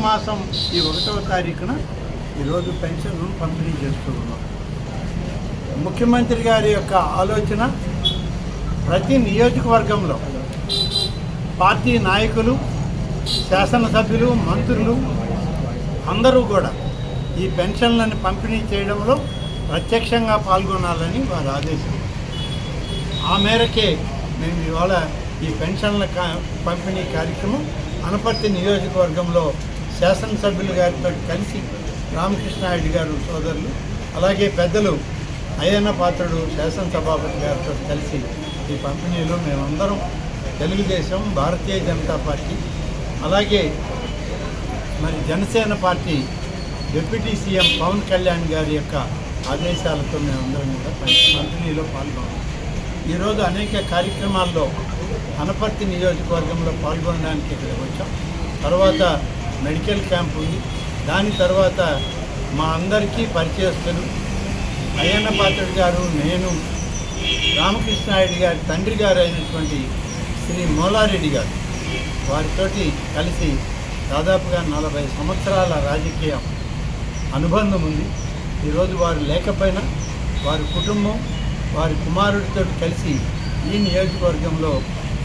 మాసం ఈ 1వ తారీఖున ఈరోజు పెన్షన్ను పంపిణీ చేస్తూ ఉన్నాం. ముఖ్యమంత్రి గారి యొక్క ఆలోచన ప్రతి నియోజకవర్గంలో పార్టీ నాయకులు, శాసనసభ్యులు, మంత్రులు అందరూ కూడా ఈ పెన్షన్లను పంపిణీ చేయడంలో ప్రత్యక్షంగా పాల్గొనాలని వారి ఆదేశం. ఆ మేరకే మేము ఇవాళ ఈ పెన్షన్ల పంపిణీ కార్యక్రమం అనపర్తి నియోజకవర్గంలో శాసనసభ్యులు గారితో కలిసి రామకృష్ణారెడ్డి గారు సోదరులు, అలాగే పెద్దలు అయ్యన్న పాత్రుడు శాసనసభాపతి గారితో కలిసి ఈ పంపిణీలో మేమందరం తెలుగుదేశం, భారతీయ జనతా పార్టీ, అలాగే మరి Janasena party deputy CM Pawan Kalyan గారి యొక్క ఆదేశాలతో మేమందరం కూడా పంపిణీలో పాల్గొన్నాం. ఈరోజు అనేక కార్యక్రమాల్లో అనపర్తి నియోజకవర్గంలో పాల్గొనడానికి ఇక్కడికి వచ్చాం. తర్వాత మెడికల్ క్యాంప్ ఉంది. దాని తర్వాత మా అందరికీ పరిచయస్తులు అయ్యన్న పాత్రుడు గారు, నేను, రామకృష్ణారెడ్డి గారి తండ్రి గారు అయినటువంటి శ్రీ మూలారెడ్డి గారు, వారితోటి కలిసి దాదాపుగా 40 సంవత్సరాల రాజకీయ అనుబంధం ఉంది. ఈరోజు వారు లేకపోయినా వారి కుటుంబం, వారి కుమారుడితో కలిసి ఈ నియోజకవర్గంలో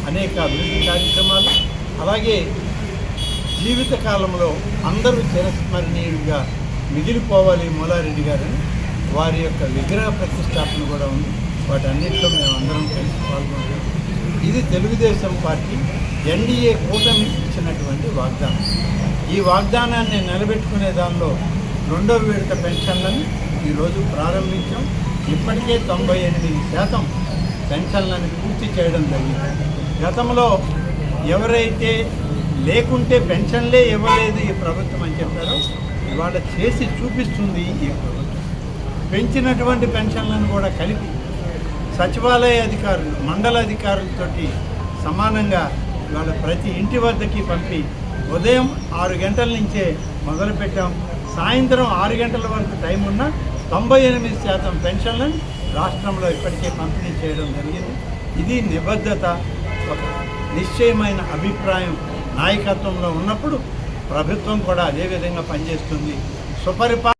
అనేక అభివృద్ధి కార్యక్రమాలు, అలాగే జీవితకాలంలో అందరూ చిరస్మరణీయుడిగా మిగిలిపోవాలి మూలారెడ్డి గారని వారి యొక్క విగ్రహ ప్రతిష్టాపన కూడా ఉంది. వాటన్నిటిలో మేము అందరం కలిసి పాల్గొంటాం. ఇది తెలుగుదేశం పార్టీ ఎన్డీఏ కూటమి ఇచ్చినటువంటి వాగ్దానం. ఈ వాగ్దానాన్ని నిలబెట్టుకునే దానిలో 2వ విడత పెన్షన్లను ఈరోజు ప్రారంభించాం. ఇప్పటికే 98% పెన్షన్లను పూర్తి చేయడం జరిగింది. గతంలో ఎవరైతే లేకుంటే పెన్షన్లే ఇవ్వలేదు ఈ ప్రభుత్వం అని చెప్పారో ఇవాళ చేసి చూపిస్తుంది ఈ ప్రభుత్వం. పెంచినటువంటి పెన్షన్లను కూడా కలిపి సచివాలయ అధికారులు, మండల అధికారులతోటి సమానంగా ఇవాళ ప్రతి ఇంటి వద్దకి పంపి ఉదయం 6 గంటల నుంచే మొదలుపెట్టాం. సాయంత్రం 6 గంటల వరకు టైం ఉన్న 98% పెన్షన్లను రాష్ట్రంలో ఇప్పటికే పంపిణీ చేయడం జరిగింది. ఇది నిబద్ధత, ఒక నిశ్చయమైన అభిప్రాయం నాయకత్వంలో ఉన్నప్పుడు ప్రభుత్వం కూడా అదేవిధంగా పనిచేస్తుంది.